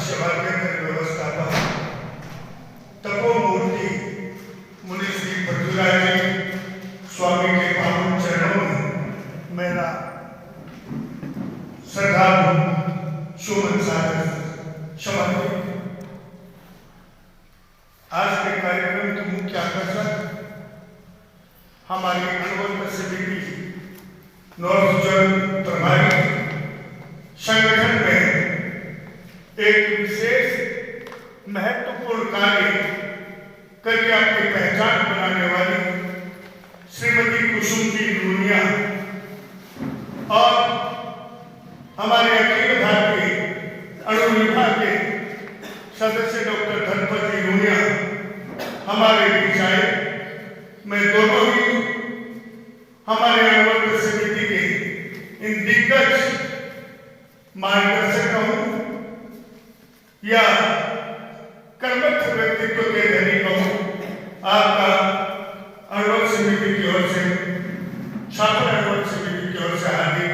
सेवाकेंद्र व्यवस्थापक तपोमूर्ति मुनि श्री पृथ्वीराज स्वामी के पावन चरणों में मेरा श्रद्धापूर्ण सुमन सागर समर्पित। आज के कार्यक्रम की मुख्य आकर्षक हमारी अनुभव समिति नॉर्थ जोन प्रभारी संगठन में एक विशेष महत्वपूर्ण कार्य करके अपनी पहचान बनाने वाली श्रीमती कुसुम जी लूनिया और हमारे अखिल भारतीय अणु विभाग के सदस्य डॉक्टर धनपति लूनिया हमारे बीच आए। मैं दोनों ही हमारे अनुवर्त समिति के इन दिग्गज मार्गदर्शक हूं या कर्मठ व्यक्तित्व के धनी कहूं। आपका अनुवर्त समिति की ओर से छात्र अनुवर्त समिति की ओर से हार्दिक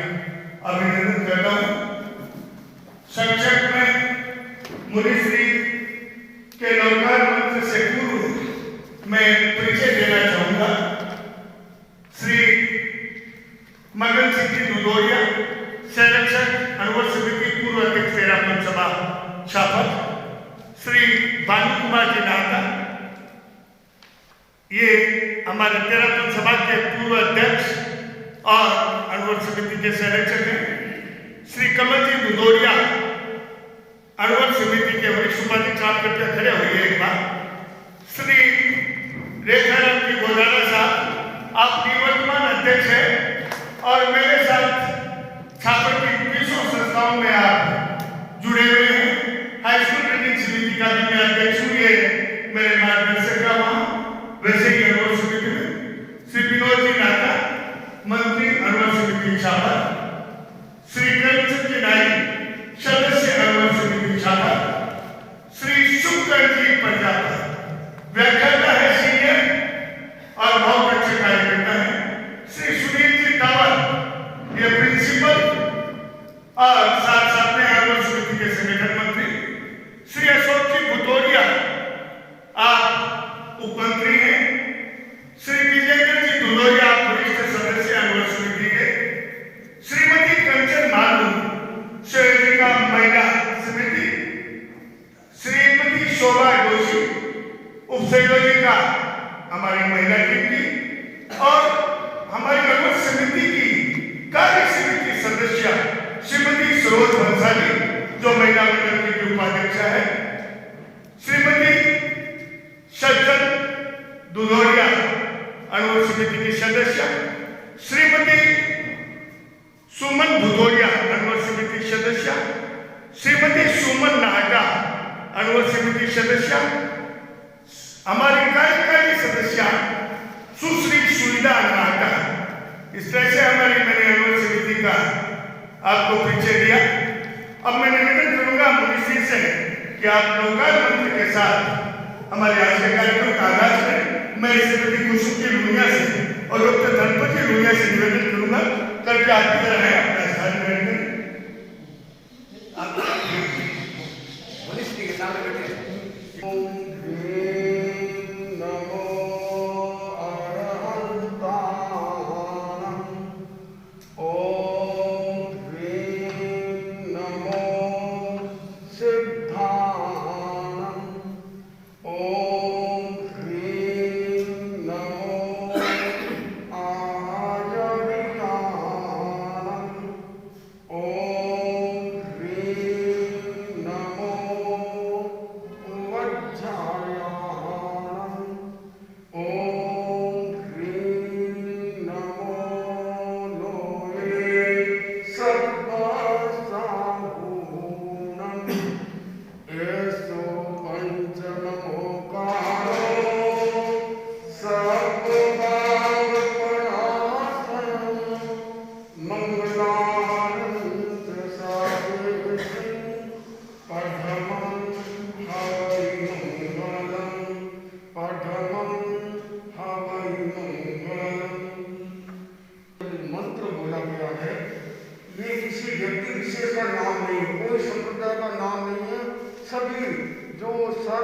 अभिनंदन करता हूं। संक्षेप में मुनिश्री के नवकार मंत्र से पूर्व मैं परिचय देना चाहूंगा। श्री मगन सिंह जी दुदोरिया संरक्षक अनुवर्त समिति पूर्व अध्यक्ष तेरा पंचसभा छापक, श्री भानु कुमार जी नाहता ये हमारे तेरा पंचसभा के पूर्व अध्यक्ष और अनुवर्त समिति के संरक्षक हैं। श्री कमल जी दुदोरिया अनुवर्त समिति के वरिष्ठ उपाध्यक्ष, आप कृपया खड़े होइए एक बार। श्री रेखाराम जी गोदारा साहब, आप निवर्तमान अध्यक्ष हैं और मेरे साथ छात्र की 20 संस्थाओं में आप जुड़े हुए हैं। हाई स्कूल ट्रेनिंग समिति का भी मैं अध्यक्ष हूँ, ये मेरे मार्गदर्शक का वहाँ। वैसे ही अनुवर्त समिति में श्री विनोद जी नाथा मंत्री अनुवर्त समिति छापक, श्री करमचंद जी नाई सदस्य अनुवर्त समिति छापक, श्री शुक्र जी प्रजापति व्याख्याता है सीनियर और बहुत अच्छे कार्यकर्ता है, श्री सुनील जी टावर ये प्रिंसिपल और साथ साथ में अनुवर्त समिति के संगठन मंत्री, श्री अशोक जी भुतोरिया आप उपमंत्री हैं, श्री विजेंद्र जी दुलोरिया आप वरिष्ठ सदस्य अनुवर्त समिति के, श्रीमती कंचन मालू सहयोगिका महिला समिति, श्रीमती शोभा जोशी उपसंयोजिका हमारी महिला टीम की और हमारी अनुवर्त समिति की कार्य समिति सदस्य श्रीमती सरोज भंसाली जो महिला मंडल की उपाध्यक्ष है, श्रीमती सज्जन दुधोरिया अनुवर्त समिति की सदस्य, श्रीमती सुमन भुतोरिया अनुवर्त समिति सदस्य, श्रीमती सुमन नाहटा अनुवर्त समिति सदस्य, हमारी कार्यकारी सदस्य सुश्री सुविधा नाहटा। इस तरह से हमारी मैंने अनुवर्त समिति का आपको परिचय दिया। अब मैं निवेदन करूंगा मुनिश्री से कि आप नवकार मंत्र के साथ हमारे आज के कार्यक्रम का आगाज करें। मैं श्रीमती कुसुम जी लूनिया से और डॉक्टर धनपति लूनिया से निवेदन करूंगा, कृपया आपकी तरह है अपना स्थान ग्रहण करें। मुनिश्री के सामने बैठे।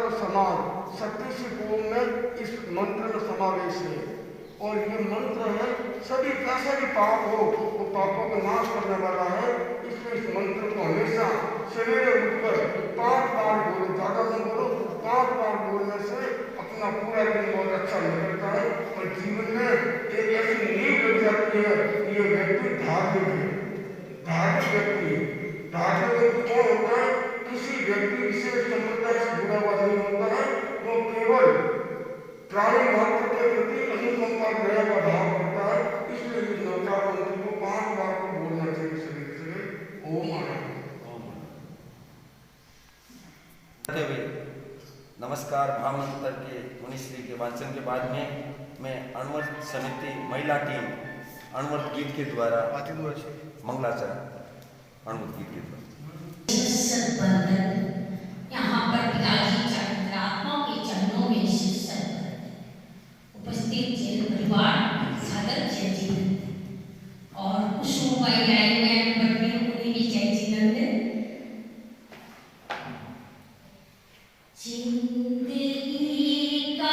सर्व समान सत्य से पूर्ण में इस मंत्र का समावेश है। और ये मंत्र है सभी कैसा भी पाप हो वो पापों को नाश करने वाला है। इसलिए इस मंत्र को हमेशा सवेरे उठकर 5 बार बोलो, ज़्यादा नहीं बोलो, 5 बार बोलने से अपना पूरा दिन बहुत अच्छा निकलता है और जीवन में एक ऐसी नींव लग जाती है। ये व्यक्ति धार्मिक है, धार्मिक व्यक्ति है। धार्मिक व्यक्ति कौन होता है? किसी व्यक्ति विशेष संप्रदाय से जुड़ा हुआ नहीं होता है, वो केवल प्राणी मात्र के प्रति अनुकंपा दया का भाव करता है। इसलिए इस नवचार मंत्र को 5 बार को बोलना चाहिए शरीर से। ओम नमस्कार। भावमंत्र के मुनिश्री के वाचन के बाद में मैं अणुवर्त समिति महिला टीम अणुवर्त गीत के द्वारा मंगलाचरण अणुवर्त गीत के द्वारा यहाँ पर पिताजी चरित्रात्मा के चरणों में शीर्षक उपस्थित जैन परिवार सादर जय जिनंद और कुसुमबाई राय पत्नी उन्हें भी जय जिनंद। जिंदगी का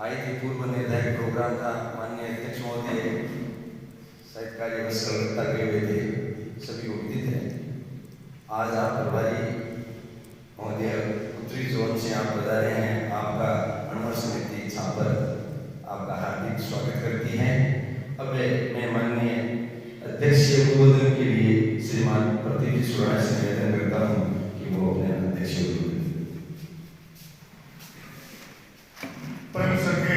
आई थी पूर्व निर्धारित प्रोग्राम था। माननीय अध्यक्ष महोदय शायद कार्य व्यस्तता गए हुए थे, सभी को विदित है। आज आप प्रभारी महोदय उत्तरी जोन से आप पधारे हैं। आपका अणुवर्त समिति छापर आपका हार्दिक स्वागत करती है। अब मैं माननीय अध्यक्ष अध्यक्षीय उद्बोधन के लिए श्रीमान प्रतीक सुराणा से निवेदन करता हूँ कि वो अपने अध्यक्षीय उद्बोधन। परम सत्य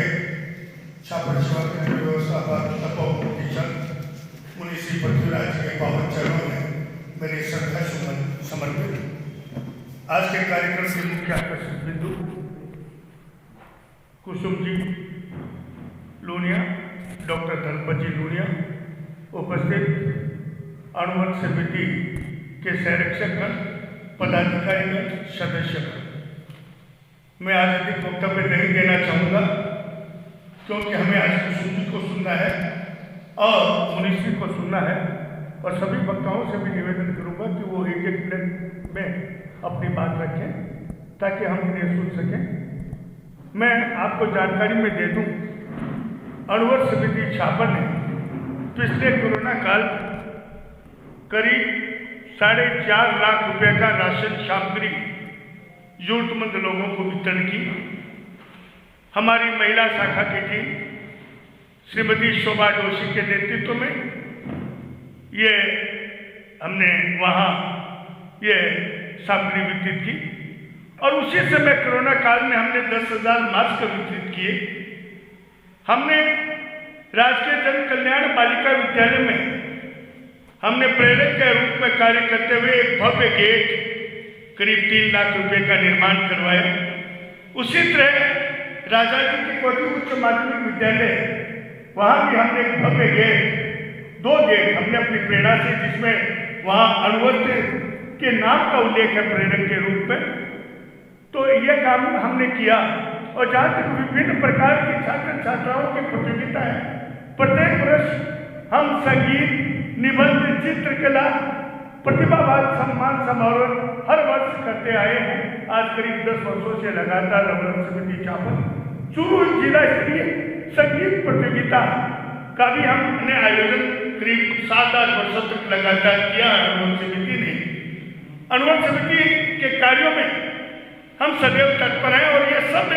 छापर सेवा केंद्र व्यवस्थापक तपोधीशक मुनि श्री पृथ्वीराज के पावन चरणों में मेरे श्रद्धा सुमन समर्पित। आज के कार्यक्रम के मुख्य आकर्षण बिंदु कुसुम जी लूनिया, डॉक्टर धनपत जी लूनिया, उपस्थित अणुवंश समिति के संरक्षकगण, पदाधिकारीगण, सदस्यगण। मैं आज अधिक वक्तव्य नहीं देना चाहूँगा क्योंकि हमें आज कुसुम जी को सुनना है और मुनिश्री को सुनना है, और सभी वक्ताओं से भी निवेदन करूँगा कि वो एक एक मिनट में अपनी बात रखें ताकि हम उन्हें सुन सकें। मैं आपको जानकारी में दे दूँ, अणुवंश समिति छापर ने पिछले कोरोना काल करीब 4.5 लाख रुपए का राशन सामग्री जरूरतमंद लोगों को वितरण की। हमारी महिला शाखा की टीम श्रीमती शोभा जोशी के नेतृत्व में ये हमने वहाँ ये सामग्री वितरित की, और उसी समय कोरोना काल में हमने 10,000 मास्क वितरित किए। हमने राजकीय जन कल्याण बालिका विद्यालय में हमने प्रेरक के रूप में कार्य करते हुए एक भव्य गेट करीब 3 लाख रुपए का निर्माण करवाया। उसी तरह राजा जी की कोटि उच्च माध्यमिक विद्यालय, वहाँ भी हमने एक भव्य गेट, 2 गेट हमने अपनी प्रेरणा से, जिसमें वहाँ अणुवंश के नाम का उल्लेख है प्रेरक के रूप में, तो ये काम हमने किया। और जहाँ तक विभिन्न प्रकार की छात्र छात्राओं की प्रतियोगिता है, प्रत्येक वर्ष हम संगीत, निबंध, चित्रकला, प्रतिभावान सम्मान समारोह हर वर्ष करते आए हैं। आज करीब 10 वर्षों से लगातार अणुवंश समिति छापर चूरू जिला स्तरीय संगीत प्रतियोगिता का भी हमने आयोजन करीब 7-8 वर्षों तक लगातार किया। अणुवंश समिति ने अणुवंश समिति के कार्यों में हम सदैव तत्पर हैं, और ये सब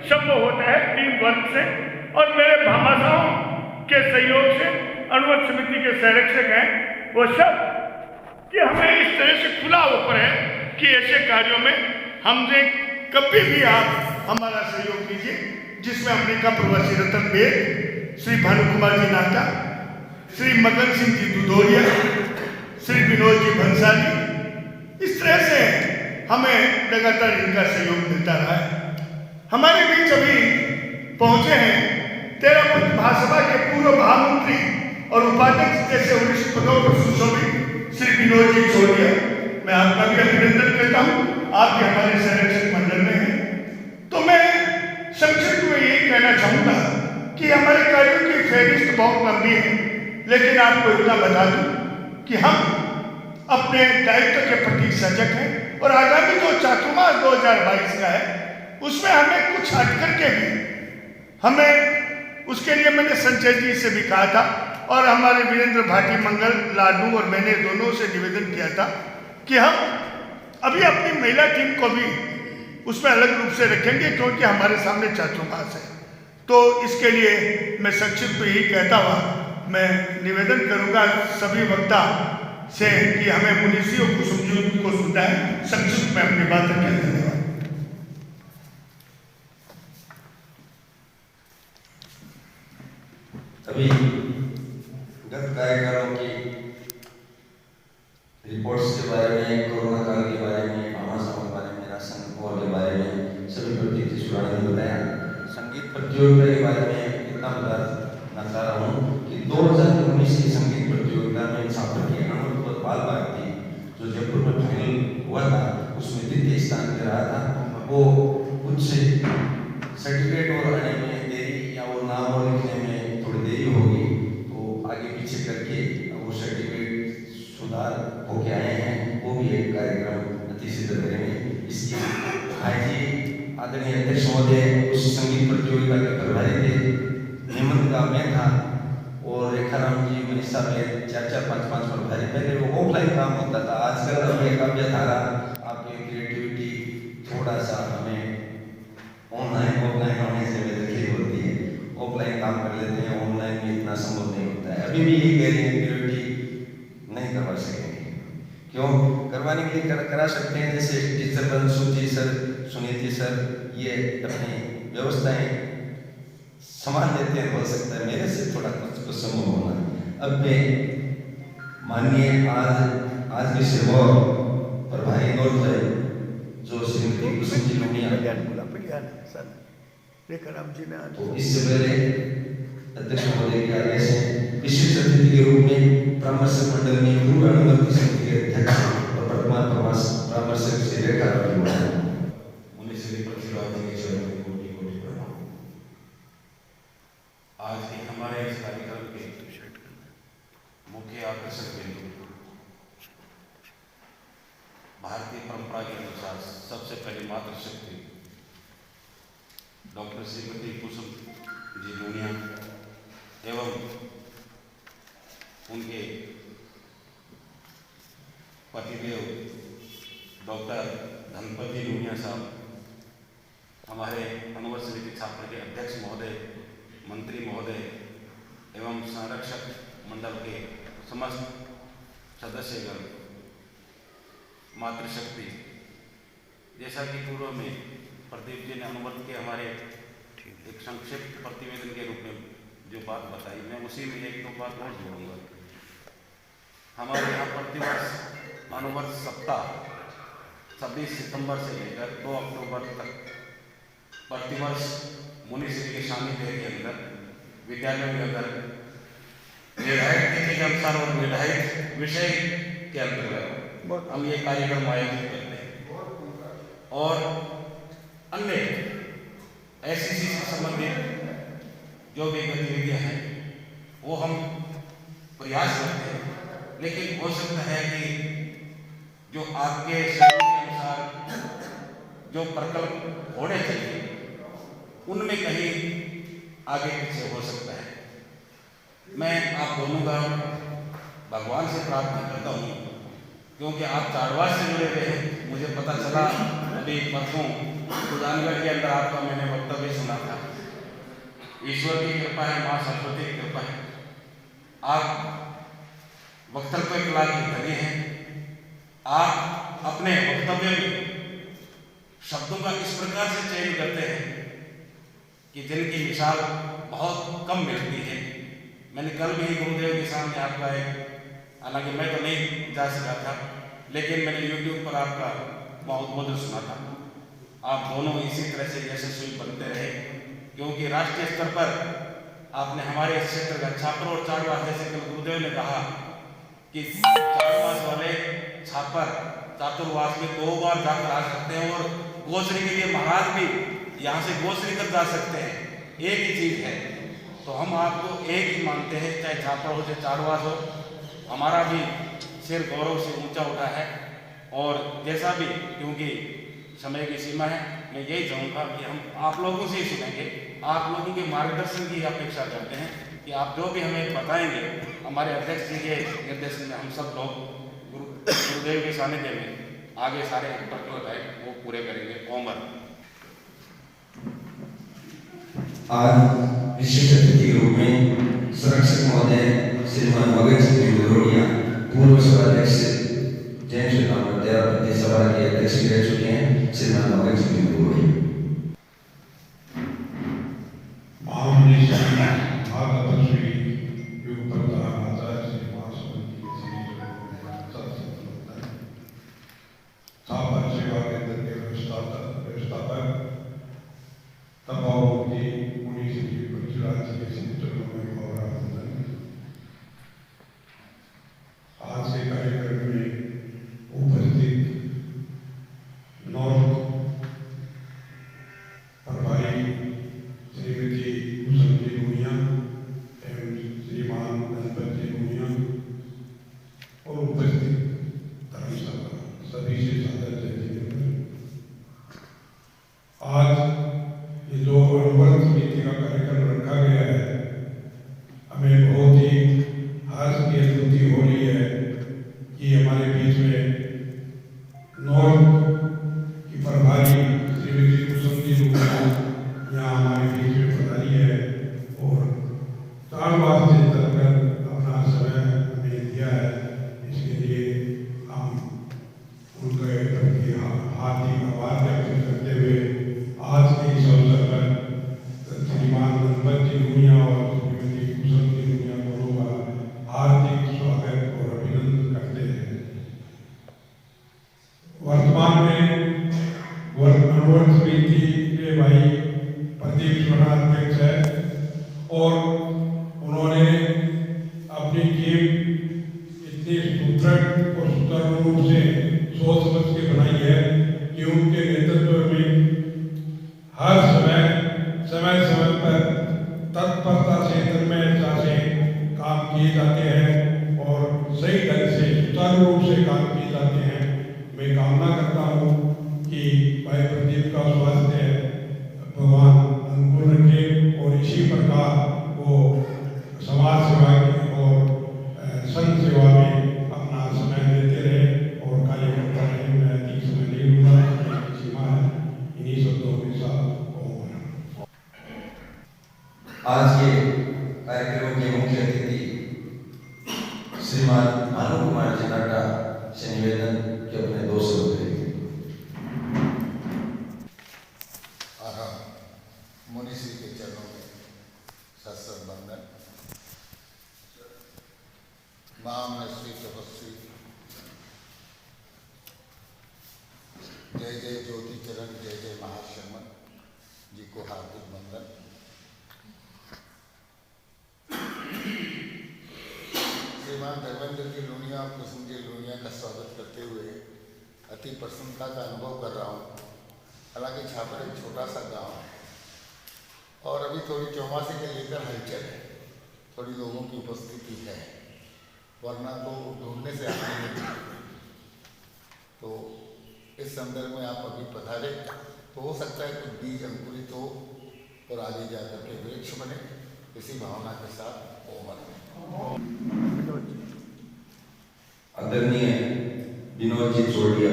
संभव होता है टीम वर्क से और मेरे भामाशाहों के सहयोग से। अणुवंश समिति के संरक्षक हैं वो सब, कि हमें इस तरह से खुला ऊपर है कि ऐसे कार्यों में हमने कभी भी आप हमारा सहयोग कीजिए, जिसमें अमेरिका प्रवासी रतन बेग, श्री भानु कुमार जी नाटा, श्री मगन सिंह जी दुधोरिया, श्री विनोद जी भंसाली, इस तरह से हमें लगातार इनका सहयोग मिलता रहा है। हमारे बीच अभी पहुंचे हैं 13 महासभा के पूर्व महामंत्री और उपाध्यक्ष जैसे वरिष्ठ पदों पर सुशोभित श्री विनोद जी छोड़िया। मैं आपका भी अभिनंदन करता हूँ, आप भी हमारे संरक्षक मंडल में हैं। तो मैं संक्षिप्त में यही कहना चाहूँगा कि हमारे कार्यों की फहरिस्त बहुत लंबी है, लेकिन आपको इतना बता दूँ कि हम अपने दायित्व के प्रति सजग हैं, और आगामी जो चातुर्मास 2022 का है उसमें हमें कुछ हट करके भी हमें, उसके लिए मैंने संजय जी से भी कहा था, और हमारे वीरेंद्र भाटी मंगल लाडू और मैंने दोनों से निवेदन किया था कि हम अभी अपनी महिला टीम को भी उसमें अलग रूप से रखेंगे, क्योंकि हमारे सामने चातुर्मास है। तो इसके लिए मैं संक्षिप्त में यही कहता हुआ मैं निवेदन करूंगा सभी वक्ता से कि हमें मुनिश्री और कुसुम जी को सुनना है। संक्षिप्त में अपनी बात रखें। धन्यवाद। अभी गत कार्यक्रमों की रिपोर्ट्स के बारे में, कोरोना काल के बारे में, भामाशाह के बारे में, राशन कोर के बारे में सभी प्रतीक सुराणा ने बताया। संगीत प्रतियोगिता के बारे में इतना बताना चाह रहा हूँ कि 2019 की संगीत प्रतियोगिता में छात्र की अणुवंश बाल भारती जो जयपुर में फाइनल हुआ था, उसमें 2य स्थान पे रहा था। वो कुछ सर्टिफिकेट और आने में देरी या वो नाम और लिखने में थोड़ी देरी होगी, तो आगे पीछे करके वो सर्टिफिकेट सुधार होके आए हैं। वो भी एक कार्यक्रम अतिशीघ्र करेंगे। इसकी भाई जी आदरणीय अध्यक्ष महोदय उस संगीत प्रतियोगिता के प्रभारी थे। हेमंत का मैं था और रेखाराम जी, मनीषा में 4-4, 5-5 प्रभारी। पहले वो ऑफलाइन काम होता था, आजकल हमें काव्य धारा आपकी क्रिएटिविटी थोड़ा सा हमें ऑनलाइन ऑफलाइन होने से तकलीफ होती है। ऑफलाइन काम कर लेते हैं, ऑनलाइन में इतना संभव नहीं होता है। अभी भी यही कह रही है क्रिएटिविटी क्यों करवाने के लिए करा सकते हैं। जैसे टीचर बनसूची सर, सुनीति सर, ये अपनी व्यवस्थाएं समान देते हैं, हो सकता है मेरे से थोड़ा कुछ संभव होना। अब मैं माननीय आज के सेवा प्रभारी नोट है जो श्रीमती कुसुम जी लोनिया, तो इससे पहले अध्यक्ष महोदय के आदेश है विशेष अतिथि के रूप में परामर्शक मंडल में पूर्व अनुमति समिति के अध्यक्ष और वर्तमान परामर्शक श्री रेखा आज के हमारे इस कार्यक्रम के मुख्य आकर्षक बिंदु भारतीय परंपरा के अनुसार सबसे पहले मातृशक्ति डॉक्टर श्रीमती कुसुम जी लोनिया एवं उनके पतिदेव डॉक्टर धनपति लोनिया साहब, हमारे अनुवर्त समिति छात्र के अध्यक्ष महोदय, मंत्री महोदय एवं संरक्षक मंडल के समस्त सदस्यगण, मातृशक्ति, जैसा कि पूर्व में प्रदीप जी ने अनुवर्त के हमारे एक संक्षिप्त प्रतिवेदन के रूप में जो बात बताई, मैं उसी में एक दो बात और जोड़ूंगा। हमारे यहाँ प्रतिवर्ष अनुवर्त सप्ताह 26 सितंबर से लेकर 2 अक्टूबर तक प्रतिवर्ष मुनिश्री के सानिध्य के अंदर विद्यालयों के अंदर निर्धारित तिथि के अनुसार और निर्धारित विषय के अंतर्गत हम ये कार्यक्रम आयोजित करते हैं और अन्य ऐसी चीज से संबंधित जो भी गतिविधियां हैं वो हम प्रयास करते हैं, लेकिन हो सकता है कि जो आपके शरीर के अनुसार जो प्रकल्प होने चाहिए उनमें कहीं आगे पीछे हो सकता है। मैं आप दोनों का भगवान से प्रार्थना करता हूँ, क्योंकि आप चारवास से जुड़े हुए हैं। मुझे पता चला अभी परसों सुजानगढ़ के अंदर आपका मैंने वक्तव्य सुना था। ईश्वर की कृपा है, माँ सरस्वती की कृपा है, आप वक्तव्य कला की धनी हैं। आप अपने वक्तव्य में शब्दों का इस प्रकार से चयन करते हैं कि जिनकी मिसाल बहुत कम मिलती है। मैंने कल भी गुरुदेव के सामने आपका हालांकि मैं तो नहीं जा सका था, लेकिन मैंने YouTube पर आपका उद्बोधन सुना था। आप दोनों इसी तरह से यशस्वी बनते रहे, क्योंकि राष्ट्रीय स्तर पर आपने हमारे इस क्षेत्र का छापर और चारवास, जैसे कल गुरुदेव ने कहा कि चारवास वाले छापर चातुर्वास में 2 बार जाकर आ सकते हैं और गोश्री के लिए महाराज भी यहाँ से गोश्री तक जा सकते हैं। एक ही चीज है, तो हम आपको एक ही मानते हैं, चाहे छापर हो चाहे चारवास हो। हमारा भी सिर गौरव से ऊंचा उठा है और जैसा भी, क्योंकि समय की सीमा है, मैं यही चाहूँगा कि हम आप लोगों से ही सुनेंगे, आप लोगों के मार्गदर्शन की अपेक्षा करते हैं कि आप जो भी हमें बताएंगे हमारे अध्यक्ष जी के निर्देशन में हम सब लोग गुरुदेव के सानिध्य में आगे सारे प्रकल्प है वो पूरे करेंगे। ओमर आज विशिष्ट अतिथि के रूप में संरक्षक महोदय श्रीमान मगन सिंह दुरोड़िया, पूर्व सभाध्यक्ष जैन श्री राम सभा के अध्यक्ष रह चुके हैं, श्रीमान मगन सिंह दुरोड़िया। आज के कार्यक्रम अपनी टीम इतनी सुदृढ़ और सुचारू रूप से सोच समझ के बनाई है कि उनके नेतृत्व में हर समय पर तत्परता से तन्मयता से काम किए जाते हैं और सही ढंग से सुचारू रूप से काम किए जाते हैं। मैं कामना करता हूँ कि भाई प्रदीप का स्वास्थ्य भगवान अनुकूल रखे और इसी प्रकार वो समाज सेवा और संघ सेवा में अपना समय देते रहे और कार्य करता रहे। मैं अधिक समय नहीं लूँगा, सीमा है। इन्हीं शब्दों के साथ आज के कार्यक्रम के मुख्य अतिथि श्रीमान भानु कुमार जी नाटा से निवेदन के अपने 2 शब्द कहेंगे। मुनिश्री के चरणों में सहस्र बंदन। माम श्री तपस्वी जय जय ज्योति चरण, जय जय महाशमन जी को हार्दिक वंदन। श्रीमान धर्मेंद्र जी लोनिया और कुसुम जी लोनिया का स्वागत करते हुए अति प्रसन्नता का अनुभव कर रहा हूँ। हालांकि छापर एक छोटा सा गांव है और अभी थोड़ी चौमासे के लेकर हलचल है, थोड़ी लोगों की उपस्थिति है, वरना तो ढूंढने से आते नहीं। तो इस संदर्भ में आप अभी पधारे तो हो सकता है कुछ बीज अंकुरित हो और आगे जाकर के वृक्ष बने। इसी भावना के साथ ओम आदरणीय विनोद जी जोड़िया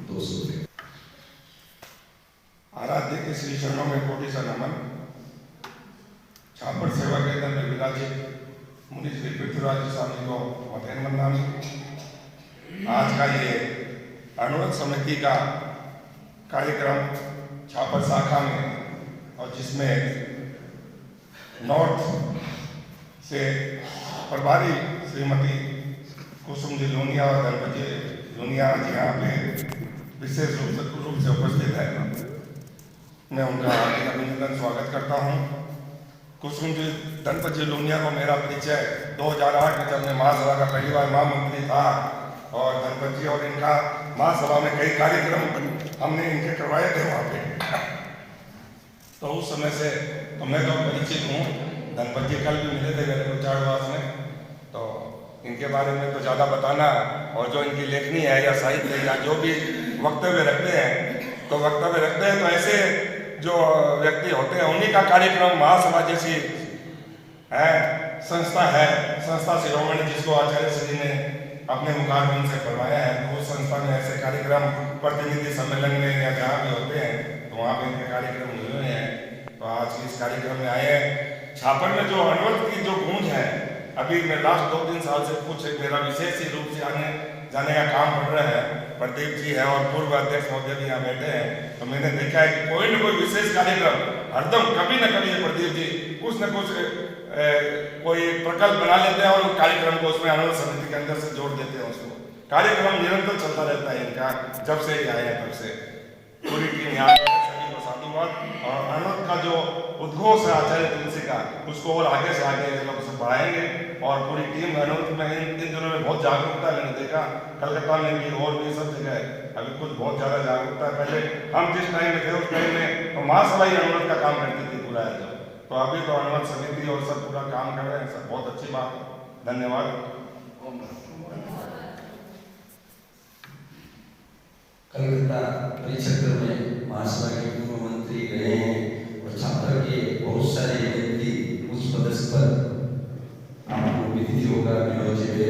2 शब्द। आराध्य के श्री चरणों में कोटि सा नमन। छापर सेवा केंद्र में विराजित मुनि श्री पृथ्वीराज स्वामी को मध्यान्ह वंदन। आज का ये अणुवत समिति का कार्यक्रम छापर शाखा में और जिसमें नॉर्थ से प्रभारी श्रीमती कुसुम जी लोनिया और गणपति लोनिया आज यहाँ पे विशेष रूप से उपस्थित है। मैं उनका हार्दिक अभिनंदन स्वागत करता हूँ। कुसुम जी गणपति लोनिया को मेरा परिचय 2008 में जब मैं महासभा का पहली बार महामंत्री था और गणपति और इनका महासभा में कई कार्यक्रम हमने इनके करवाए थे वहाँ पे। तो उस समय से तो मैं तो परिचित हूँ। गणपति कल भी मिले थे मेरे को चाड़वास में, तो इनके बारे में तो ज़्यादा बताना और जो इनकी लेखनी है या साहित्य या जो भी वक्तव्य रखते हैं तो ऐसे जो व्यक्ति होते हैं उन्हीं का कार्यक्रम महासभा जैसी है संस्था शिरोमणि जिसको आचार्य श्री ने अपने मुखारबिंद से करवाया है। तो उस संस्था में ऐसे कार्यक्रम प्रतिनिधि सम्मेलन में या जहाँ भी होते हैं तो वहाँ पे इनके कार्यक्रम हुए हैं। तो आज इस कार्यक्रम में आए हैं। छापर में जो अणुवत की जो गूंज है, अभी मैं लास्ट 2-3 साल से कुछ मेरा विशेष ही रूप से आने जाने का काम पड़ रहा है। प्रदीप जी है और पूर्व अध्यक्ष महोदय भी यहाँ बैठे हैं, तो मैंने देखा है कि कोई न कोई विशेष कार्यक्रम हरदम कभी न कभी प्रदीप जी कुछ न कुछ कोई प्रकल्प बना लेते हैं और कार्यक्रम को उसमें अणुवत समिति के अंदर से जोड़ देते हैं। उसको कार्यक्रम निरंतर चलता रहता है इनका, जब से आए हैं तब से। पूरी टीम यहाँ सभी को साधुवाद। और अणुवत का जो उद्घोष है आचार्य तुलसी का, उसको और आगे से आगे लोग सब बढ़ाएंगे। और पूरी टीम अणुवत में इन दिनों में बहुत जागरूकता है। मैंने देखा कलकत्ता में भी और भी सब जगह अभी कुछ बहुत ज़्यादा जागरूकता है। पहले हम जिस टाइम में थे उस टाइम में तो महासभा ही अणुवत का काम करती थी पूरा है। तो अभी तो अणुवत समिति और सब पूरा काम कर रहे हैं, सब बहुत अच्छी बात है। धन्यवाद। कलकत्ता परिक्षेत्र में महासभा के पूर्व मंत्री रहे हैं और छात्र के बहुत सारे व्यक्ति उस पदस्थ पर आपको विदित होगा। विनोद जी में,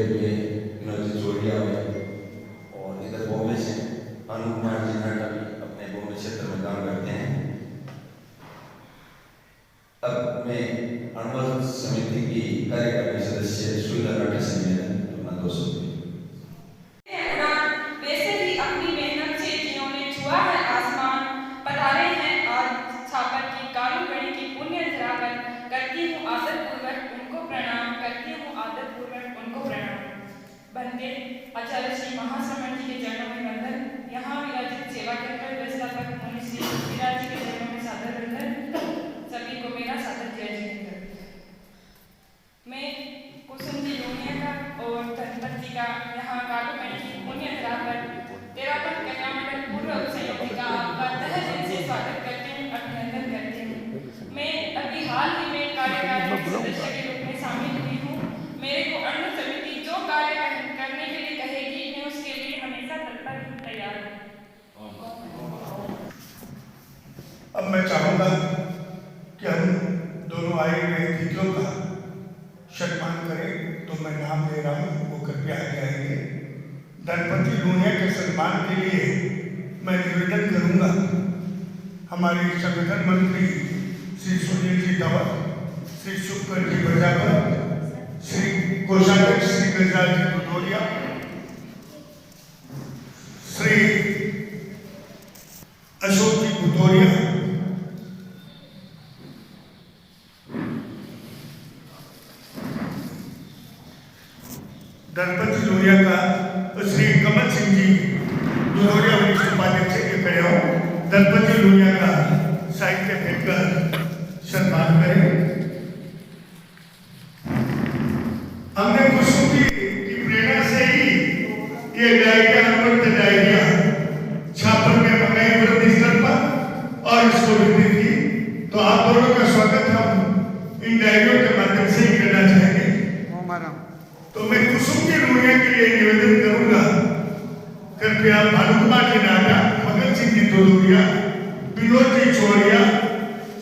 विनोद जी जोड़िया में, और इधर बॉम्बे से भानु कुमार जी नाटा भी अपने बॉम्बे क्षेत्र में काम करते हैं। अब मैं अणुवत समिति की कार्यकारिणी सदस्य सुविधा नाटा से निवेदन अपना 2 शब्द। आचार्य श्री महाश्रमण जी के चरणों में वंदन। यहाँ विराजित सेवा कर व्यवस्थापक मुनि श्री लोनिया का और धनपत जी का यहाँ कालूमणि की पुण्य धरा पर तेरापन कन्या मंडल पूर्व संयोगी का आपका तहे दिल से स्वागत करती हूँ, अभिनंदन करती हूँ। मैं अभी हाल ही में कार्यकारिणी सदस्य के रूप में शामिल हुई हूँ। मेरे को अन्न समिति जो कार्य करने के लिए कहेगी मैं उसके लिए हमेशा तत्पर तैयार हूँ। अब मैं चाहूंगा कि हम दोनों आए हुए अतिथियों का सम्मान करें, तो मैं नाम ले रहा हूँ, वो कृपया आगे आएंगे। धनपति लोनिया के सम्मान के लिए मैं निवेदन करूंगा हमारे संगठन मंत्री श्री सुनील जी धवन, श्री शुक्र जी प्रजापत, श्री कोषाध्यक्ष श्री गजराज जी भदौरिया, श्री अशोक जी भदौरिया, धनपति लोनिया का श्री कमल सिंह जी भदौरिया वरिष्ठ उपाध्यक्ष के खड़े हो, धनपति लोनिया का साहित्य भेंटकर सम्मान करें। हमने खुशबू की प्रेरणा से ही ये डायरिया अमृत डायरिया छापन में मंगाई वृद्धि स्तर पर और इसको वृद्धि की। तो आप दोनों का स्वागत हम इन डायरियों के माध्यम से ही करना चाहेंगे। तो मैं कुसुम की लोनिया के लिए निवेदन करूंगा, कृपया भानुकुमार जी नाटा, मगन सिंह जी भदौरिया, विनोद जी चौरिया,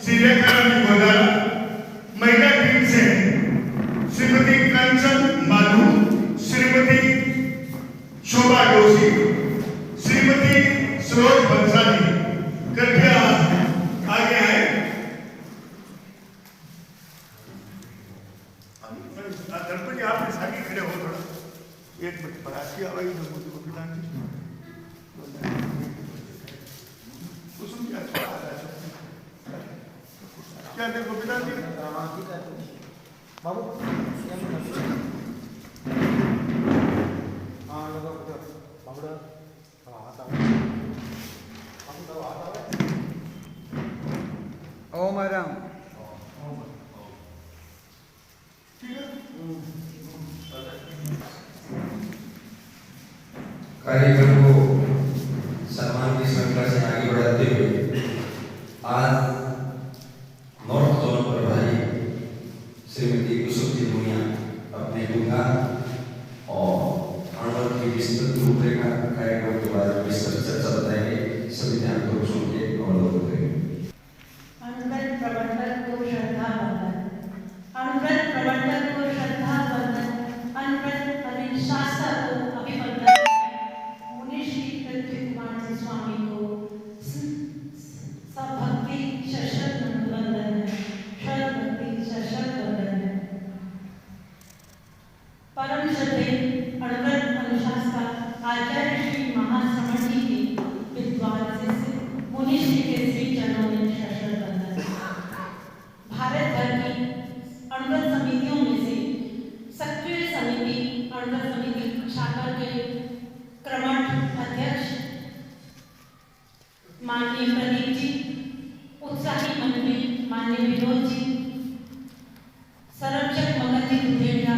श्री रेखाराम जी गोदारा, महिला टीम से श्रीमती कंचन मालू, श्रीमती शोभा जोशी, श्रीमती सरोज बंसाली, कृपया आगे आए। धनपति आप आगे खड़े हो थोड़ा, एक मिनट पर आपकी आवाज गोपीनाथ जी कुसुम जी क्या थे गोपीनाथ जी बाबू ओम राम कार्यक्रम को सम्मान की श्रृंखला से आगे बढ़ाते हुए आज नॉर्थ जोन प्रभारी श्रीमती कुसुम जी लोनिया अपने गुणगान और अणुबल की विस्तृत रूपरेखा कार्यक्रम के बारे में विस्तृत चर्चा बताएंगे। सभी ध्यान को सुन के अवलोकन करेंगे। अणुव्रत प्रबंधक को श्रद्धा वंदन। अणुव्रत प्रबंधक को श्रद्धा वंदन। अणुव्रत अधिष्ठाता को अभिवंदन। मुनि श्री पृथ्वी कुमार जी स्वामी को सबभक्ति शशद वंदन है। शद भक्ति शशद वंदन है। परम श्रद्धेय अणुव्रत अनुशासक आचार्य श्री महाश्रमण जी के विद्वान शिष्य मुनि श्री के श्री चरणों में शशद वंदन। भारत भर की अणुव्रत समितियों में से सक्रिय समिति अणुव्रत समिति शाखा के क्रमठ अध्यक्ष माननीय प्रदीप जी, उत्साही मंत्री माननीय विनोद जी, संरक्षक मगन जी दुधेड़िया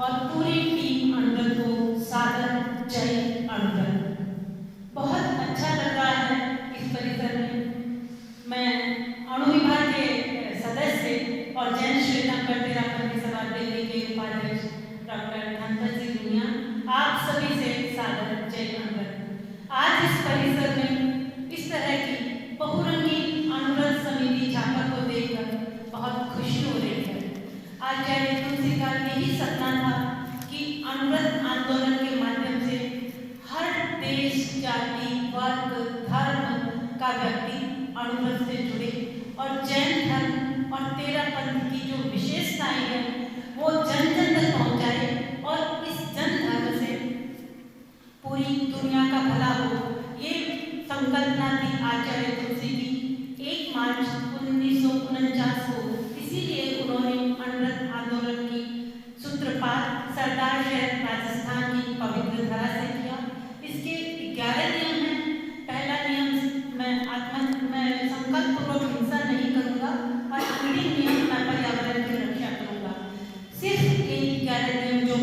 और पूरी टीम अणुव्रत को सादर जय अणुव्रत। बहुत अच्छा लग रहा है इस परिसर में। मैं अणु विभाग के सदस्य और जैन श्वेतांबर तेरापन की सभा दिल्ली के उपाध्यक्ष डॉक्टर धनपत जी लोनिया आप सभी से सादर जय अणुव्रत। आज इस परिसर में इस तरह की बहुरंगी अणुव्रत समिति झांका को देखकर बहुत खुशी हो रही है। आचार्य तुलसी का यही सपना था कि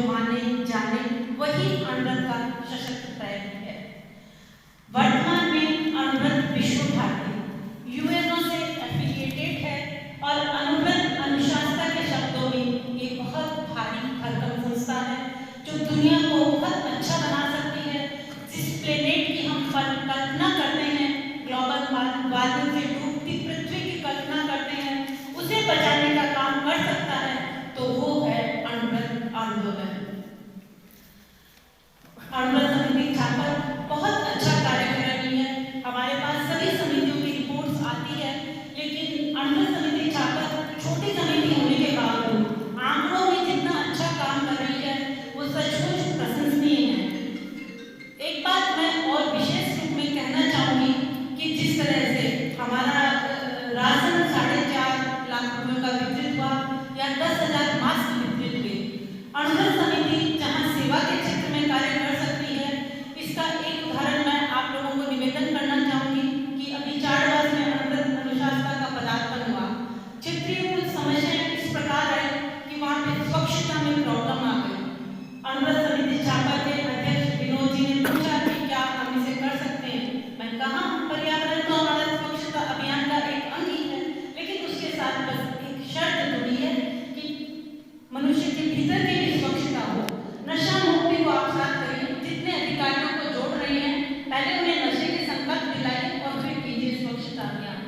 माने जाने वही अणुव्रत का सशक्त प्रयत्न है। वर्तमान में अणुव्रत विश्व भारती यूएनओ से एफिलिएटेड है और अणुव्रत अनुशासना के शब्दों में एक बहुत भारी भरकम संस्था है जो दुनिया को बहुत अच्छा बना सकती है। जिस प्लेनेट की हम कल्पना करते हैं, ग्लोबल वार्मिंग से डूबती पृथ्वी की कल्पना करते हैं, उसे बचाने का काम कर सकता है तो वो है अणुव्रत आंदोलन। अणुव्रत समिति झापर बहुत अच्छा कार्य कर रही है। हमारे पास सभी समितियों की रिपोर्ट्स आती है, लेकिन अणुव्रत समिति झापर छोटी समिति होने के बावजूद आंकड़ों में जितना अच्छा काम कर रही है वो सचमुच प्रशंसनीय है। एक बात मैं और विशेष रूप में कहना चाहूंगी कि जिस तरह से हमारा राशन 4.5 लाख रुपयों का वितरित हुआ या 10,000 मास्क वितरित हुए, अणुव्रत समिति जहां सेवा के क्षेत्र में कार्य कर सकती है, इसका एक उदाहरण मैं आप लोगों को निवेदन करना चाहूंगी कि अभी चारबाग में अणुव्रत अनुशासना का पदार्पण हुआ। क्षेत्रीय कुछ समस्याएं इस प्रकार है कि वहां पे स्वच्छता में प्रॉब्लम आ गई। अणुव्रत समिति झापर के अध्यक्ष विनोद जी ने पूछा कि क्या हम इसे कर सकते हैं। मैं कहा पर्यावरण तो हमारा स्वच्छता अभियान का एक अंग ही है, लेकिन उसके साथ बस एक शर्त जुड़ी है कि मनुष्य के भीतर की भी स्वच्छता हो। नशा मुक्ति को आप साथ करिए, जितने अधिकारियों को जोड़ रहे हैं पहले उन्हें नशे के संकल्प दिलाइए और फिर कीजिए स्वच्छता अभियान।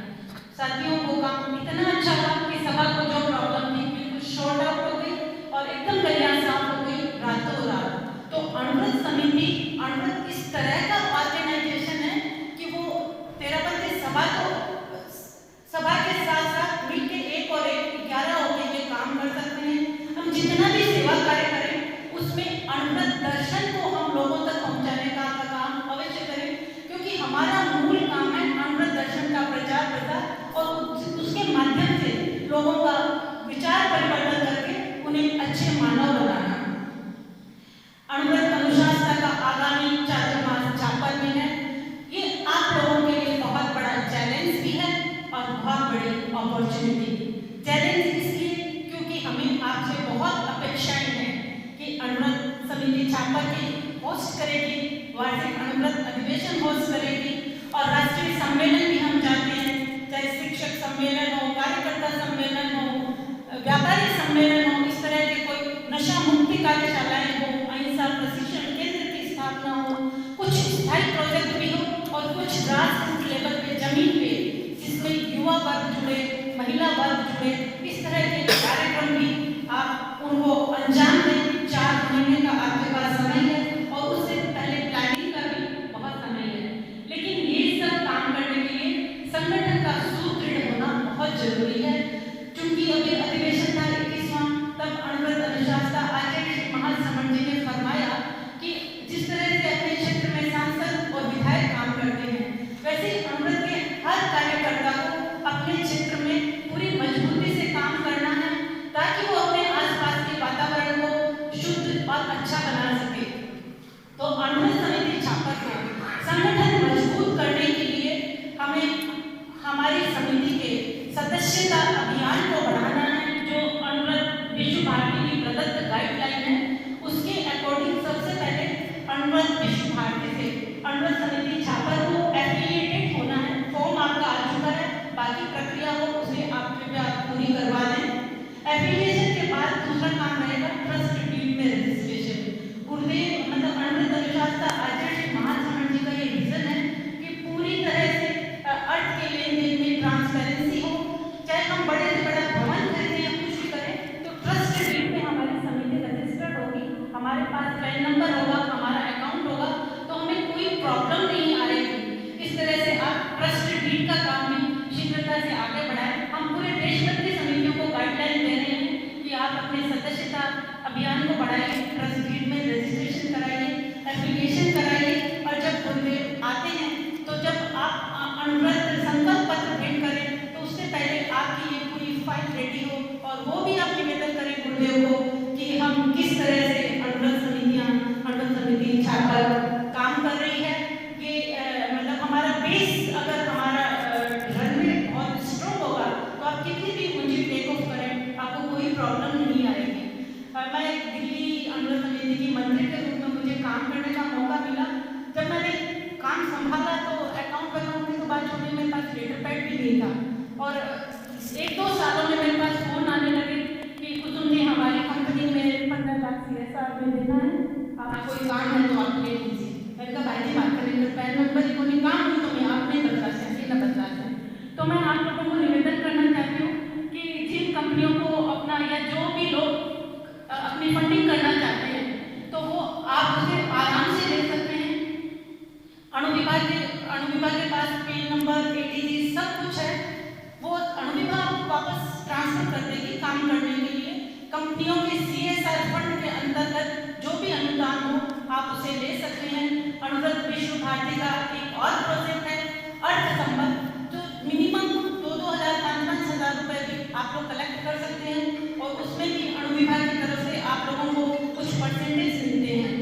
साथियों को काम इतना अच्छा हुआ कि सभा को जो प्रॉब्लम थी बिल्कुल शॉर्ट आउट हो गई और एकदम गलियां साफ हो गई रातों रात। तो अणुव्रत समिति अणुव्रत इस तरह का ऑर्गेनाइजेशन है कि वो 13 बजे सभा के साथ साथ मिलकर एक और एक 11 होकर ये काम कर सकते हैं। हम जितना भी सेवा कार्य करें उसमें अणुव्रत दर्शन को हम लोगों तक पहुंचाने का काम अवश्य करें, क्योंकि हमारा मूल काम है अणुव्रत दर्शन का प्रचार प्रसार और उसके माध्यम से लोगों का विचार परिवर्तन करके उन्हें अच्छे मानव बनाना। अणुव्रत अनुशासना का आगामी चातुर्मास झापर में है। ये आप लोगों के लिए बहुत बड़ा चैलेंज भी है और बहुत बड़ी अपॉर्चुनिटी। चैलेंज इसलिए क्योंकि हमें आपसे बहुत अपेक्षाएं हैं कि अणुव्रत समिति झापर की होस्ट करेगी, वार्षिक अणुव्रत अधिवेशन होस्ट करेगी और राष्ट्रीय सम्मेलन भी हम चाहते हैं, चाहे शिक्षक सम्मेलन हो, कार्यकर्ता सम्मेलन हो, व्यापारी सम्मेलन हो, इस तरह के कोई नशा मुक्ति कार्यशालाएं हो, अहिंसा प्रशिक्षण केंद्र की स्थापना हो, कुछ स्थायी प्रोजेक्ट भी हो और कुछ ग्रासरूट लेवल पे जमीन पे जिसमें युवा वर्ग जुड़े, महिला वर्ग जुड़े, इस तरह के कार्यक्रम भी आप उनको अंजाम दें। 4 महीने का आपके पास समय है और उससे पहले प्लानिंग का भी बहुत समय है, लेकिन ये सब काम करने के लिए संगठन का सुदृढ़ होना बहुत जरूरी है। क्योंकि अभी अधिवेशन था 21वां, तब अणुव्रत अनुशासना आचार्य श्री महासमण जी ने फरमाया कि जिस तरह से अपने क्षेत्र में सांसद और विधायक काम करते हैं, वैसे अणुव्रत के हर कार्यकर्ता को अपने क्षेत्र में पूरी मजबूती से काम करना है ताकि वो अपने आसपास के वातावरण को शुद्ध और अच्छा बना सके। तो अणुव्रत समिति झापर को संगठन मजबूत करने के लिए हमें हमारी समिति के सदस्यता अभियान को बढ़ाना है। जो अणुव्रत विश्व भारती की प्रदत्त गाइडलाइन है उसके अकॉर्डिंग सबसे पहले अणुव्रत विश्व भारती से अणुव्रत समिति झापर को एफिलिएटेड होना है। फॉर्म आपका आ चुका है, बाकी प्रक्रिया हो उसे आप कृपया पूरी करवा दें। एफिलिएशन के बाद दूसरा काम रहेगा ट्रस्ट डीड में रजिस्ट्रेशन। गुरुदेव मतलब अणुव्रत अनुशासना आचार्य श्री महासमण जी का ये विजन है कि पूरी तरह से अर्थ के लेन देन में ट्रांसपेरेंसी हो। चाहे हम बड़े से बड़ा भवन खरीदें या कुछ भी करें तो ट्रस्ट डीड में हमारी समिति रजिस्टर्ड होगी, हमारे पास पैन नंबर होगा, हमारा अकाउंट होगा, तो हमें कोई प्रॉब्लम नहीं आएगी। इस तरह से आप ट्रस्ट डीड का काम भी शीघ्रता से आगे बढ़ाएं। हम पूरे देश भर की समितियों को गाइडलाइन दे रहे हैं कि आप अपने सदस्यता अभियान को बढ़ाइए, ट्रस्ट डीड में रजिस्ट्रेशन कराइए, एफिलिएशन कराइए और जब गुरुदेव आते हैं तो जब आप अणुव्रत संकल्प पत्र भेंट करें तो उससे पहले आपकी ये पूरी फाइल रेडी हो और वो भी आप निवेदन करें गुरुदेव को कि हम किस तरह से अणुव्रत समिति झापर काम कर रही है। ये मतलब हमारा बेस अगर हमारा रनवे बहुत स्ट्रॉन्ग होगा तो आप कितनी भी ऊंची टेक ऑफ करें आपको कोई प्रॉब्लम नहीं आएगी। मैं दिल्ली अनुरोध समिति की मंत्री के रूप में मुझे काम करने का मौका मिला। जब मैंने काम संभाला तो अकाउंट की तो बात छोड़िए, मेरे पास लेटर पैड भी नहीं था। और 1-2 सालों में मेरे पास फोन आने लगे कि कुसुम जी हमारी कंपनी में 15 लाख CSR में देना है, आप कोई काम है तो आप ले लीजिए। मैंने कहा भाई जी बात करेंगे, पैन नंबर को नहीं काम नहीं तो मैं आप नहीं बदला चाहिए न बदला जाए। तो मैं आप लोगों को निवेदन करना चाहती हूँ कि जिन कंपनियों को अपना या जो भी लोग अपनी फंडिंग करना चाहते हैं तो वो आप उसे आराम से ले सकते हैं। अणु विभाग के पास पेन नंबर, ATG सब कुछ है, वो अणु विभाग वापस ट्रांसफर कर देगी काम करने के लिए। कंपनियों के CSR फंड के अंतर्गत जो भी अनुदान हो आप उसे ले सकते हैं। अनुव्रत विश्व भारती का एक और प्रोजेक्ट है अर्थ संबंध, जो मिनिमम 2-2 हज़ार 5-5 हज़ार रुपए भी आप लोग कलेक्ट कर सकते हैं और उसमें भी अणु विभाग की तरफ से आप लोगों को कुछ परसेंटेज मिलते हैं।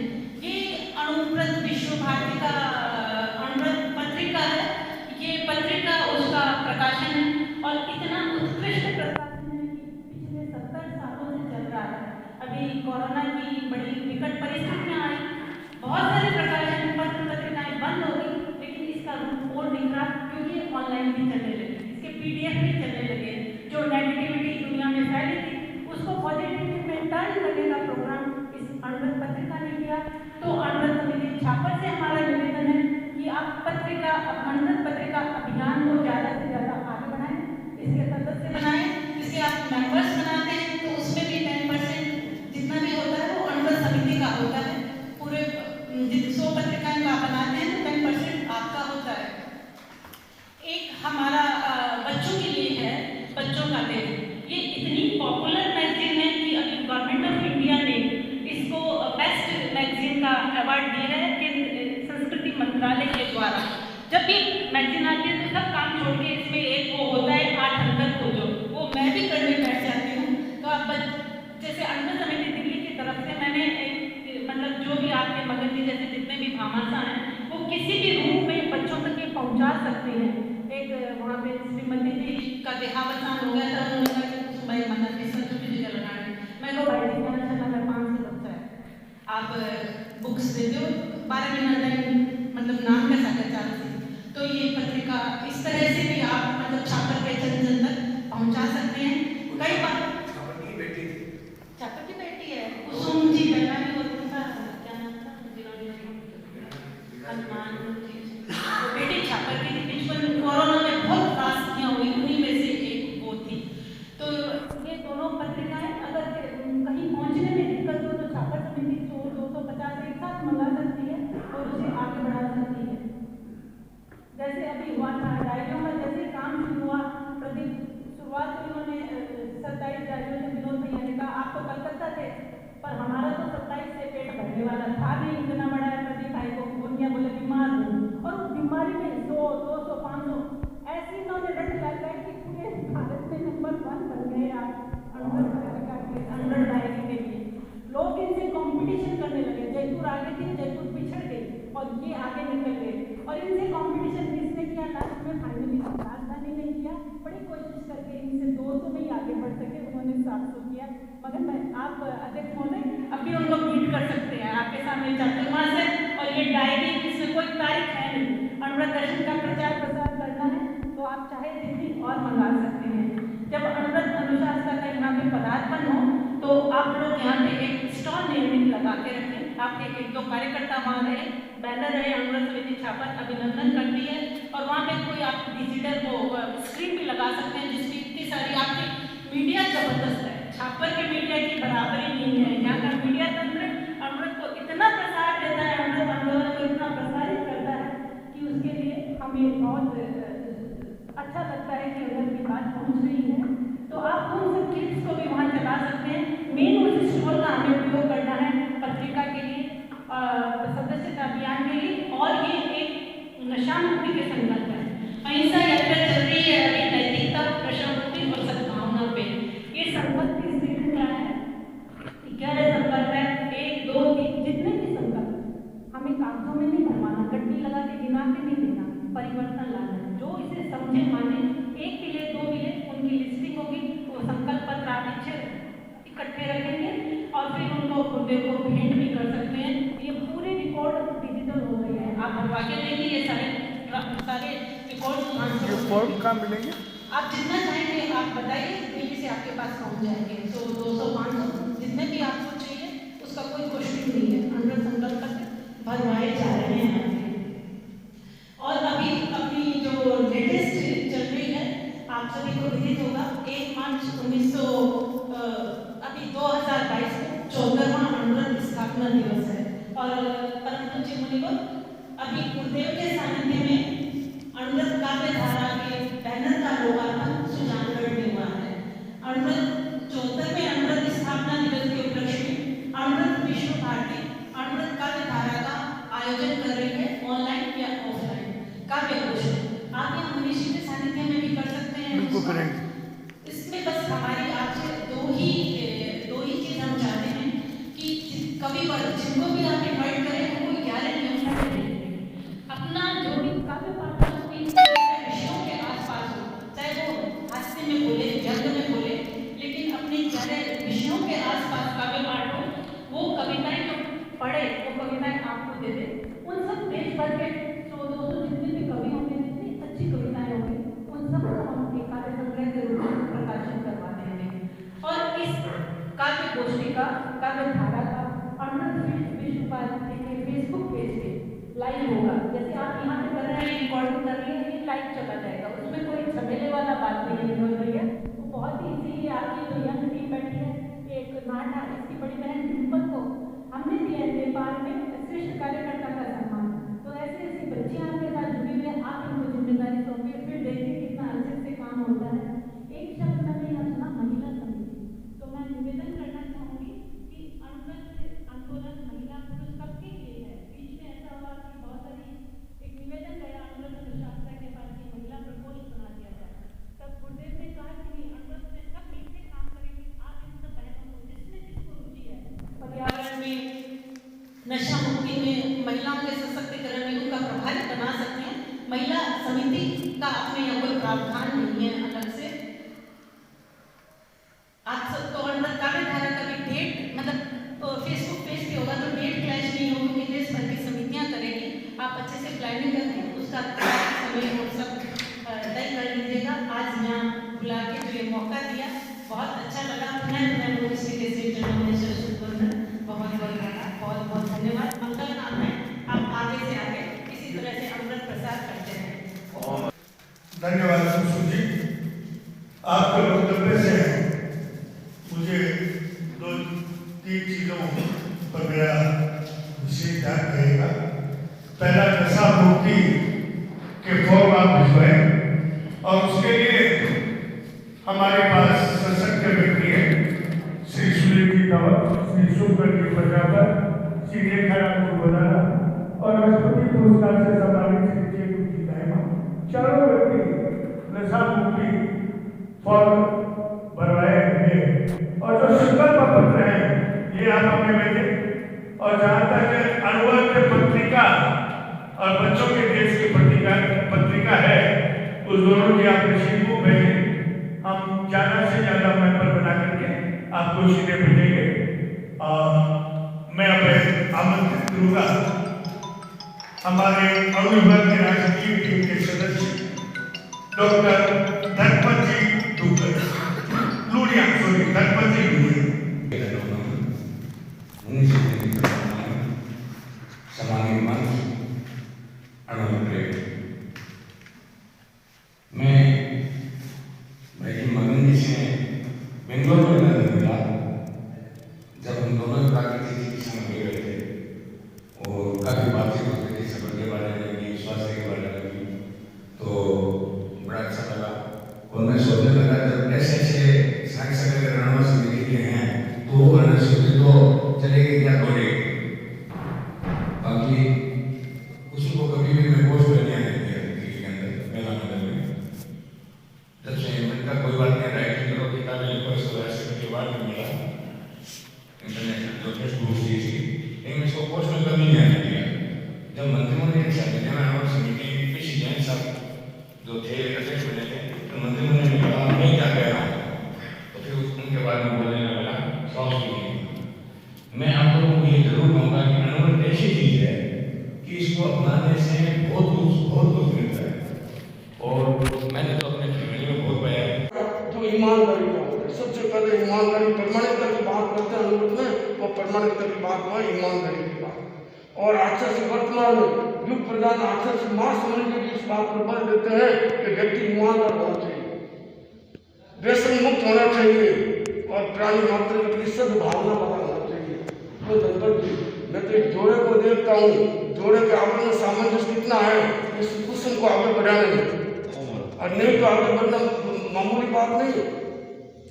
ये अनुव्रत विश्व भारती का अनुव्रत पत्रिका है, ये पत्रिका उसका प्रकाशन है और इतना उत्कृष्ट प्रकाशन है कि पिछले 70 सालों से चल रहा है। अभी कोरोना की बड़ी विकट परिस्थितियां आई, बहुत सारे प्रकाशन पत्र पत्रिकाएं बंद हो गई, लेकिन इसका रूप और दिख रहा क्योंकि ऑनलाइन भी चलने लगे, इसके PDF भी चलने लगे। जो नेगेटिविटी दुनिया में फैली थी उसको पॉजिटिविटी में टर्न करने का प्रोग्राम इस अनुव्रत पत्रिका ने किया। तो अनुव्रत समिति छापर से हमारा निवेदन है कि आप पत्रिका अनुव्रत पत्रिका अभियान को ज़्यादा से ज़्यादा आगे बढ़ाएं, इसके सदस्य बनाएं, इसके आप मेंबर्स बनाते हैं तो उसमें भी 10% जितना भी होता है वो अनुव्रत समिति का होता है। पूरे 100 पत्रिकाएं का बनाते हैं तो 10% आपका होता है। एक हमारा बच्चों के लिए है बच्चों का दिन, ये इतनी पॉपुलर मैगजीन है कि अभी गवर्नमेंट ऑफ इंडिया ने इसको बेस्ट मैगजीन का अवार्ड दिया है कि संस्कृति मंत्रालय के द्वारा। जब भी मैगजीन आती है तो सब काम छोड़ के इसमें एक वो होता है 8 अंक खोजो, वो मैं भी करने बैठ जाती हूँ। तो आप जैसे अनुव्रत समिति दिल्ली की तरफ से मैंने मतलब जो भी आपके मगन जी जैसे जितने भी भामाशाह हैं वो किसी भी रूप में बच्चों तक ये पहुँचा सकते हैं। एक वहाँ पे श्रीमती जी का देहावसान हो गया था, उन्होंने कहा कि सुबह मतलब इस जी लगाने, मैं को भाई जी कहना चला मैं 500 बच्चा है, आप बुक्स दे दो 12 महीना मतलब नाम कैसा कहता है। तो ये पत्रिका इस तरह से भी आप मतलब छापर के जन तक पहुँचा सकते हैं। कई बार छापर की बेटी है कुसुम जी पहला भी होता था, क्या नाम था हनुमान जी, बेटी छापर की थी। बचपन कोरोना में बहुत त्रासदियाँ हुई, उन्हीं में से एक वो थी। तो ये दोनों पत्रिकाएं अगर कहीं पहुँचने में दिक्कत हो तो छापर समिति 100-250 एक साथ मंगा सकती है और उसे आगे बढ़ा सकती है। जैसे अभी हुआ था डायरियों का जैसे काम शुरू हुआ, शुरुआत में उन्होंने 27 डायरियों से विनोद भैया ने कहा आप तो कलकत्ता थे पर हमारा तो 27 से पेट भरने वाला था नहीं, इतना बड़ा है। प्रदीप भाई को बोलिया बोले बीमार हूँ और उस बीमारी में 100, 200, 500 ऐसी इन्होंने रट लगाया कि पूरे भारत में नंबर 1 बन गए आप अनुव्रत डायरी के लिए। लोग इनसे कंपटीशन करने लगे, जयपुर आगे थी, जयपुर पिछड़ गई और ये आगे निकल गए। और इनसे कंपटीशन किसने किया, लास्ट में फाइनली राजधानी ने किया, बड़ी कोशिश करके इनसे 200 में ही आगे बढ़ सके, उन्होंने 700 किया। मगर मैं आप अध्यक्ष महोदय अभी उनको मीट कर सकते हैं, आपके सामने चातुर्मास है और ये डायरी इसमें कोई तारीख है नहीं। अनुव्रत दर्शन का प्रचार प्रसार करना है तो आप चाहे जितनी और मंगा सकते हैं। जब अनुव्रत अनुशासन का यहाँ पे पदार्पण हो तो आप लोग यहाँ पे एक स्टॉल निर्मित लगा के रखें, आपके 1-2 कार्यकर्ता वहाँ रहे, बैनर रहे, अनुव्रत समिति छापर अभिनंदन करती है और वहाँ पे कोई आप डिजिटल वो स्क्रीन भी लगा सकते हैं जिसकी इतनी सारी आपकी मीडिया जबरदस्त है, छापर के मीडिया की बराबरी नहीं है। यहाँ का मीडिया तंत्र अनुव्रत को इतना प्रसार देता है, अनुव्रत आंदोलन को इतना प्रसारित करता है कि उसके लिए हमें बहुत अच्छा लगता है कि अगर की बात पहुँच रही है तो आप उन सब क्लिप्स को भी वहाँ चला सकते हैं। मेन उस स्टॉल का हमें उपयोग करना है पत्रिका के लिए, सदस्यता अभियान के लिए, और ये एक नशा मुक्ति के संकल्प है। अहिंसा यात्रा चल रही है अभी नैतिकता, नशा मुक्ति और सद्भावना पे। ये संकल्प किस दिन का है, 11 संकल्प है, 1, 2, 3 जितने भी संकल्प हमें कागजों में नहीं भरवाना, गड्डी लगा के गिना के नहीं देना, परिवर्तन लाना है। जो इसे समझे माने, 1 मिले 2 मिले उनकी लिस्टिंग होगी, वो संकल्प पत्र आप इकट्ठे रखेंगे और फिर उनको मुद्दे को लेंगे ये सारे रिकॉर्ड ये फॉर्म कहाँ मिलेंगे? आप जितना चाहेंगे आप बताइए, तेजी से आपके पास पहुंच जाएंगे। तो 200 500 जितने भी आपको चाहिए उसका कोई क्वेश्चन नहीं है, अंदर संकल्प करके भरवाए जा रहे हैं आपके। और अभी अपनी जो लेटेस्ट चल रही है आप सभी को विदित होगा, 1 मार्च 2022 को 14वां अणुव्रत स्थापना दिवस है। और परम पूज्य मुनिवर अभी गुरुदेव के सानिध्य में अणुव्रत काव्य धारा के बैनर का लोकार्पण सुजानगढ़ में हुआ है। अणुव्रत 74वें अणुव्रत स्थापना दिवस के उपलक्ष्य में अणुव्रत विश्व भारती अणुव्रत काव्य धारा का आयोजन कर रही है, ऑनलाइन या ऑफलाइन काव्य गोष्ठी। आप यहाँ मनीषी के सानिध्य में भी कर सकते हैं। बिल्कुल करेंगे। इसमें बस हमारी आपसे दो ही चीज हम चाहते हैं कि कभी पर जिनको भी आप इन्वाइट करें वो कोई गारंटी अपना जो भी काव्य पाठ हो विषयों के आसपास हो, चाहे वो हास्य में बोले, व्यंग में बोले, लेकिन अपने सारे विषयों के आसपास काव्य पाठ हो, वो कविताएं जो पढ़े वो कविताएं आपको दे दे। उन सब देश भर के 100-200 जितने भी कवि होंगे, जितनी अच्छी कविताएं होंगी, उन सबको हम एक काव्य संग्रह के रूप में प्रकाशित करवा देंगे। और इस काव्य गोष्ठी का, काव्य धारा का अणुव्रत विश्व भारती के फेसबुक पेज पे लाइव होगा। जैसे आप यहाँ पे कर रहे हैं, रिकॉर्डिंग कर रही है, ये लाइव चला जाएगा, उसमें कोई झमेले वाला बात नहीं है विनोद भैया। वो बहुत ही इसीलिए आपकी जो यंग टीम बैठी है, एक नाटा इसकी बड़ी बहन डिम्पल को हमने दिया है नेपाल में श्रेष्ठ कार्यकर्ता का सम्मान। तो ऐसी ऐसी बच्चियां आपके साथ जुड़ी हुई है, आप इनको जिम्मेदारी सौंपिए, फिर देखिए कितना अच्छे से काम होता है। एक शब्द मैंने यहाँ सुना, महिला समिति। तो मैं निवेदन करना चाहूँगी कि अणुव्रत आंदोलन महिला पुरुष सबके लिए है। बीच में ऐसा हुआ कि बहुत सारी एक निवेदन गया अणुव्रत प्रशासन के पास कि महिला प्रकोष्ठ बना दिया जाए। तब गुरुदेव ने कहा कि अणुव्रत में सब मिलकर काम करेंगे, आप इन सब बहनों को जिसमें जिसको रुचि है, पर्यावरण में, नशा मुक्ति में, महिलाओं के सशक्तिकरण में उनका प्रभारी बना सकते हैं। महिला समिति का अपने यहाँ कोई प्रावधान नहीं है अलग से। आप सब तो अणुव्रत काव्य धारा का भी डेट मतलब फेसबुक पेज पे होगा, तो डेट क्लैश नहीं होगी, क्योंकि देश भर की समितियां करेंगी। आप अच्छे से प्लानिंग करके उसका समय और सब तय कर लीजिएगा। आज यहाँ बुला के जो ये मौका दिया बहुत अच्छा लगा। मैं मनीषी के श्री चरणों में बहुत बहुत धन्यवाद। मंगल काम है, आप आगे से आगे इसी तरह से अमृत प्रसार करते हैं। धन्यवाद सुसु जी, आपके वक्तव्य से मुझे 2-3 चीजों पर मेरा विशेष ध्यान रहेगा। पहला, नशा मुक्ति के फॉर्म आप भिजवाएं और उसके लिए हमारे पास सशक्त व्यक्ति है, श्री सुनील जी कंवर, श्री शुक्र जी प्रजापत, श्री रेखा बनाना और राष्ट्रपति पुरस्कार से सम्मानित श्री चेतन जी दायमा, चारों व्यक्ति नशा मुक्ति फॉर्म भरवाए हैं। और जो संकल्प पत्र है ये आप हमें भेजें। और जहाँ तक अणुव्रत पत्रिका और बच्चों के देश की पत्रिका है, उस दोनों की आप रसीद को भेजें। हम ज़्यादा से ज़्यादा मेंबर बना करके आपको सीधे भेजेंगे। मैं अब आमंत्रित करूँगा हमारे अणुव्रत की राजकीय टीम के सदस्य डॉक्टर धनपत जी लूनिया, धनपत जी लूनिया। सम्मानित मंच, अणुव्रत मैं भाई मदन जी से बेंगलोर में मिला, जब हम दोनों प्राकृतिक चिकित्सा में गए थे और काफ़ी बातचीत होती थी सफर के बारे में भी, स्वास्थ्य के बारे में भी, तो बड़ा अच्छा लगा। और मैं सोचने लगा जब ऐसे ऐसे सांख्य रणवा समिति के हैं तो वो अनुसूचित तो चलेगी क्या दौड़ेगी, बाकी उसको कभी भी मैं पोस्ट करने नहीं दिया के अंदर मेला मंडल में। जब से मैंने कहा कोई बात नहीं, राइटिंग करो, किताबें लिखो, इसको ऐसे के बाद में मिला इंटरनेशनल जो फेसबुक थी, लेकिन इसको पोस्ट में कभी नहीं आने दिया। जब मंत्रिमंडल के साथ अणुव्रत समिति पीसी जैन साहब जो थे अध्यक्ष बने थे, तो मंत्रिमंडल ने कहा मैं क्या कह रहा हूँ, तो फिर उनके बाद में बोलने लगा सॉफ्ट। मैं आप लोगों को ये जरूर कहूँगा कि अणुव्रत ऐसी चीज है कि इसको अपनाने से बहुत कुछ मिलता है। और मैंने तो अपने फैमिली में बहुत पाया है। जो ईमानदारी का होता है, सबसे पहले ईमानदारी, प्रामाणिकता की बात करते हैं अनुरोध में, तो प्रामाणिकता की बात हुआ ईमानदारी की बात। और अक्षर से वर्तमान में युग प्रधान अक्षर से मां समझ के भी इस बात पर बल देते हैं कि व्यक्ति ईमानदार होना चाहिए, व्यसन मुक्त होना चाहिए और प्राणी मात्र के प्रति सद्भावना वाला होना चाहिए। तो दंपत जी, मैं तो एक जोड़े को देखता हूँ, जोड़े के आपस में सामंजस्य कितना है इस कुशन को आगे बढ़ाने में, और नहीं तो आगे बढ़ना मामूली बात नहीं।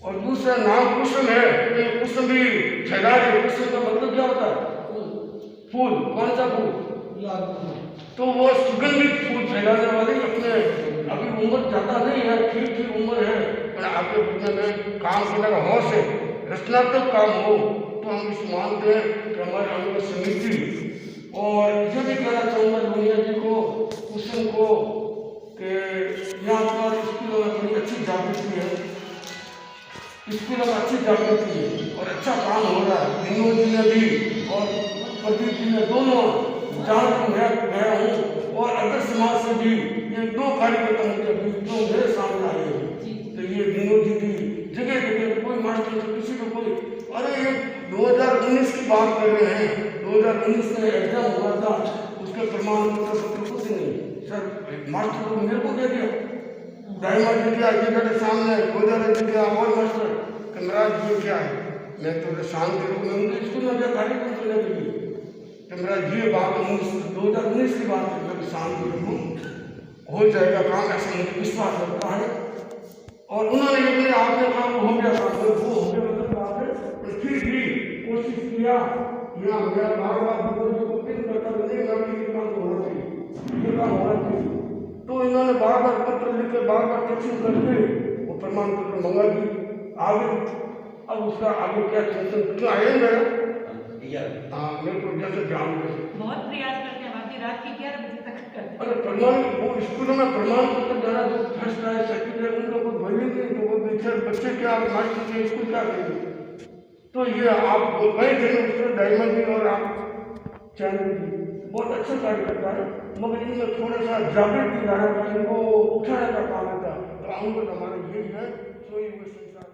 और दूसरा नाम कुसुम है, तो कुसुम भी फैला रहे। कुसुम का मतलब क्या होता है? फूल। कौन सा फूल? तो वो सुगंधित फूल फैलाने वाले अपने, अभी उम्र ज्यादा नहीं है, ठीक उम्र है, पर आपके बढ़ने में काम करने का होश है, रचनात्मक काम हो, तो हम इस मानते हैं कि हमारे अंग समिति। और ये भी कहना चाहूँगा लोनिया जी को, कुसुम को, कि यहाँ पर स्कूलों में बड़ी अच्छी जागृति है, स्कूलों में अच्छी जागृति है और अच्छा काम हो रहा है। विनोद जी ने भी और प्रदीप जी ने दोनों जान को मैं हूँ, और अगर समाज से भी ये दो कार्यकर्ता मुझे जो मेरे सामने आए हैं, तो ये विनोद जी भी जगह जगह कोई मास्टर तो किसी को कोई, अरे ये 2019 की बात कर रहे हैं, 2019 में एग्जाम हुआ था, उसके प्रमाण पत्र कुछ नहीं सर, मास्टर को मेरे को दे दिया, डायमंड जी क्या मेरे सामने, गोदारा जी क्या और मास्टर कमराज जी क्या है, मैं तो शांत के रूप में उनके स्कूल में गया कार्यक्रम करने के लिए, कमराज जी बात 2019 की बात है, मैं शांत के रूप में हो जाएगा काम, ऐसा मुझे विश्वास रखता है। और उन्होंने अपने आप में काम हो गया था, वो हो गया मतलब बात है, फिर भी कोशिश किया, यहाँ मेरा बार-बार को किन करता नहीं करने काम होना चाहिए, ये काम होना चाहिए। तो इन्होंने बार-बार पत्र लिखकर, बार-बार टेक्सिंग करके वो प्रमाण पत्र मंगा दी आगे। अब उसका आगे क्या चिंतन क्यों आए मेरा? हाँ, मेरे को जैसे ध्यान में बहुत प्रयास करते हैं, आधी रात की 11 बजे तक करते हैं। अरे प्रमाण, वो स्कूलों में प्रमाण पत्र देना, जो फर्स्ट आए सेकंड है उन लोगों को भेजेंगे, तो वो बेचारे बच्चे क्या मास्टर के स्कूल क्या करेंगे? तो ये आप गए थे उसको डायमंड जी और आप चैनल जी बहुत अच्छा कार्य करता है, मगर इनमें थोड़ा सा जागृति लाना था, इनको उठाने का काम था, तो आऊँगा हमारे यही है, सोई हुए संसार।